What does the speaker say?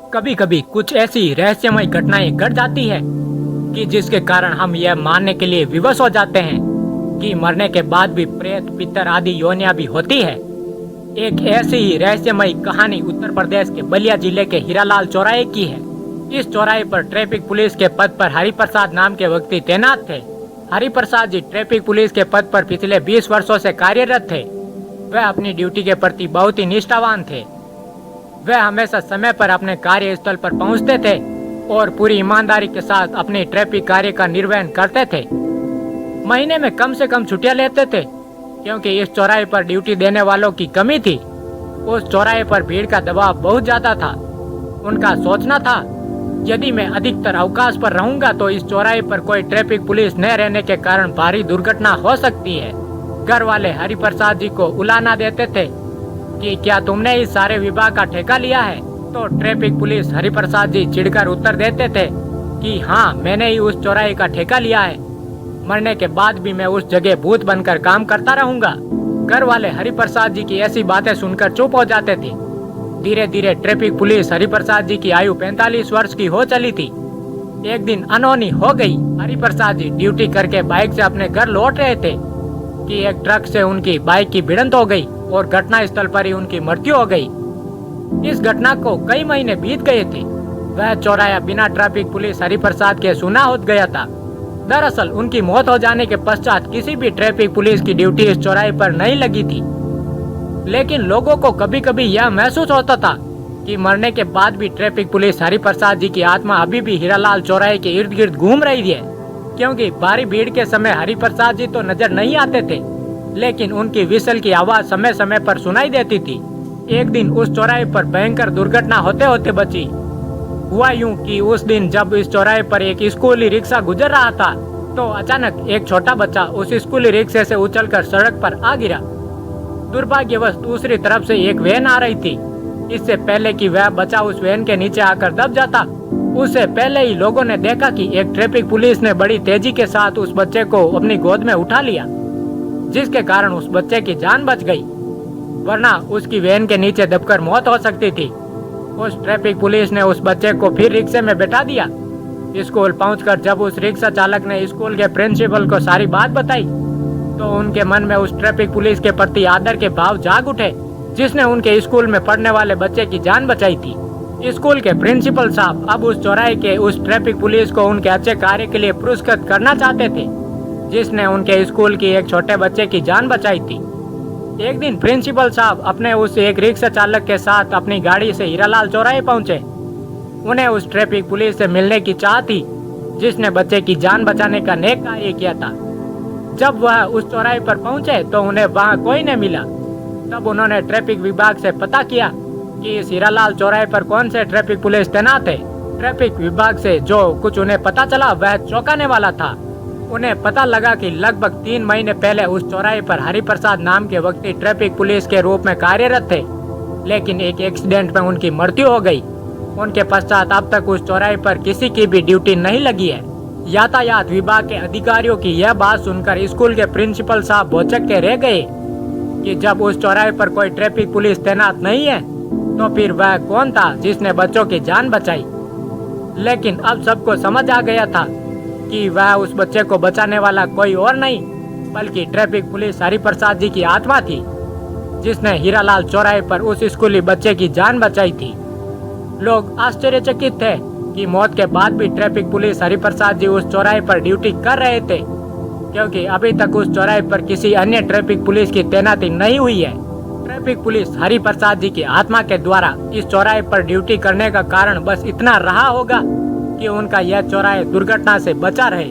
कभी कभी कुछ ऐसी रहस्यमय घटनाएं घट जाती है कि जिसके कारण हम यह मानने के लिए विवश हो जाते हैं कि मरने के बाद भी प्रेत पितर आदि योनियां भी होती है। एक ऐसी ही रहस्यमय कहानी उत्तर प्रदेश के बलिया जिले के हीरालाल चौराहे की है। इस चौराहे पर ट्रैफिक पुलिस के पद पर हरिप्रसाद नाम के व्यक्ति तैनात थे। हरिप्रसाद जी ट्रैफिक पुलिस के पद पर पिछले 20 वर्षों से कार्यरत थे। वह अपनी ड्यूटी के प्रति बहुत ही निष्ठावान थे। वह हमेशा समय पर अपने कार्यस्थल पर पहुंचते थे और पूरी ईमानदारी के साथ अपने ट्रैफिक कार्य का निर्वहन करते थे। महीने में कम से कम छुट्टियां लेते थे क्योंकि इस चौराहे पर ड्यूटी देने वालों की कमी थी। उस चौराहे पर भीड़ का दबाव बहुत ज्यादा था। उनका सोचना था, यदि मैं अधिकतर अवकाश पर रहूंगा तो इस चौराहे पर कोई ट्रैफिक पुलिस न रहने के कारण भारी दुर्घटना हो सकती है। घर वाले हरिप्रसाद जी को उलाना देते थे कि क्या तुमने इस सारे विभाग का ठेका लिया है? तो ट्रैफिक पुलिस हरिप्रसाद जी चिढ़कर उत्तर देते थे कि हाँ, मैंने ही उस चौराहे का ठेका लिया है। मरने के बाद भी मैं उस जगह भूत बनकर काम करता रहूंगा। घर वाले हरिप्रसाद जी की ऐसी बातें सुनकर चुप हो जाते थे। धीरे धीरे ट्रैफिक पुलिस हरिप्रसाद जी की आयु 45 वर्ष की हो चली थी। एक दिन अनहोनी हो गई। हरिप्रसाद जी ड्यूटी करके बाइक से अपने घर लौट रहे थे कि एक ट्रक से उनकी बाइक की भिड़ंत हो गई और घटना स्थल पर ही उनकी मृत्यु हो गई। इस घटना को कई महीने बीत गए थे। वह चौराहा बिना ट्रैफिक पुलिस हरिप्रसाद के सुना हो गया था। दरअसल उनकी मौत हो जाने के पश्चात किसी भी ट्रैफिक पुलिस की ड्यूटी इस चौराहे पर नहीं लगी थी। लेकिन लोगों को कभी कभी यह महसूस होता था कि मरने के बाद भी ट्रैफिक पुलिस हरिप्रसाद जी की आत्मा अभी भी हीरालाल चौराहे के इर्द गिर्द घूम रही है। क्योंकि भारी भीड़ के समय हरिप्रसाद जी तो नजर नहीं आते थे, लेकिन उनकी विसल की आवाज समय समय पर सुनाई देती थी। एक दिन उस चौराहे पर भयंकर दुर्घटना होते होते बची। हुआ यूं कि उस दिन जब इस चौराहे पर एक स्कूली रिक्शा गुजर रहा था तो अचानक एक छोटा बच्चा उस स्कूली रिक्शे से उछलकर सड़क पर आ गिरा। दुर्भाग्यवश दूसरी तरफ से एक वैन आ रही थी। इससे पहले कि वह बच्चा उस वैन के नीचे आकर दब जाता, उससे पहले ही लोगों ने देखा कि एक ट्रैफिक पुलिस ने बड़ी तेजी के साथ उस बच्चे को अपनी गोद में उठा लिया, जिसके कारण उस बच्चे की जान बच गई, वरना उसकी वैन के नीचे दबकर मौत हो सकती थी। उस ट्रैफिक पुलिस ने उस बच्चे को फिर रिक्शे में बैठा दिया। स्कूल पहुंचकर जब उस रिक्शा चालक ने स्कूल के प्रिंसिपल को सारी बात बताई तो उनके मन में उस ट्रैफिक पुलिस के प्रति आदर के भाव जाग उठे, जिसने उनके स्कूल में पढ़ने वाले बच्चे की जान बचाई थी। स्कूल के प्रिंसिपल साहब अब उस चौराहे के उस ट्रैफिक पुलिस को उनके अच्छे कार्य के लिए पुरस्कृत करना चाहते थे, जिसने उनके स्कूल की एक छोटे बच्चे की जान बचाई थी। एक दिन प्रिंसिपल साहब अपने उस एक रिक्शा चालक के साथ अपनी गाड़ी से हीरालाल चौराहे पहुंचे। उन्हें उस ट्रैफिक पुलिस से मिलने की चाह थी, जिसने बच्चे की जान बचाने का नेक कार्य किया था। जब वह उस चौराहे पर पहुंचे तो उन्हें वहां कोई न मिला। तब उन्होंने ट्रैफिक विभाग से पता किया कि इस हीरालाल चौराहे पर कौन से ट्रैफिक पुलिस तैनात है। ट्रैफिक विभाग से जो कुछ उन्हें पता चला वह चौंकाने वाला था। उन्हें पता लगा कि लगभग 3 महीने पहले उस चौराहे पर हरिप्रसाद नाम के व्यक्ति ट्रैफिक पुलिस के रूप में कार्यरत थे, लेकिन एक एक्सीडेंट में उनकी मृत्यु हो गई। उनके पश्चात अब तक उस चौराहे पर किसी की भी ड्यूटी नहीं लगी है। यातायात विभाग के अधिकारियों की यह बात सुनकर स्कूल के प्रिंसिपल साहब भौचक के रह गए कि जब उस चौराहे पर कोई ट्रैफिक पुलिस तैनात नहीं है तो फिर वह कौन था जिसने बच्चों की जान बचाई। लेकिन अब सबको समझ आ गया था कि वह उस बच्चे को बचाने वाला कोई और नहीं बल्कि ट्रैफिक पुलिस हरिप्रसाद जी की आत्मा थी, जिसने हीरालाल चौराहे पर उस स्कूली बच्चे की जान बचाई थी। लोग आश्चर्यचकित थे कि मौत के बाद भी ट्रैफिक पुलिस हरिप्रसाद जी उस चौराहे पर ड्यूटी कर रहे थे, क्योंकि अभी तक उस चौराहे पर किसी अन्य ट्रैफिक पुलिस की तैनाती नहीं हुई है। ट्रैफिक पुलिस हरिप्रसाद जी की आत्मा के द्वारा इस चौराहे पर ड्यूटी करने का कारण बस इतना रहा होगा कि उनका यह चौराहे दुर्घटना से बचा रहे।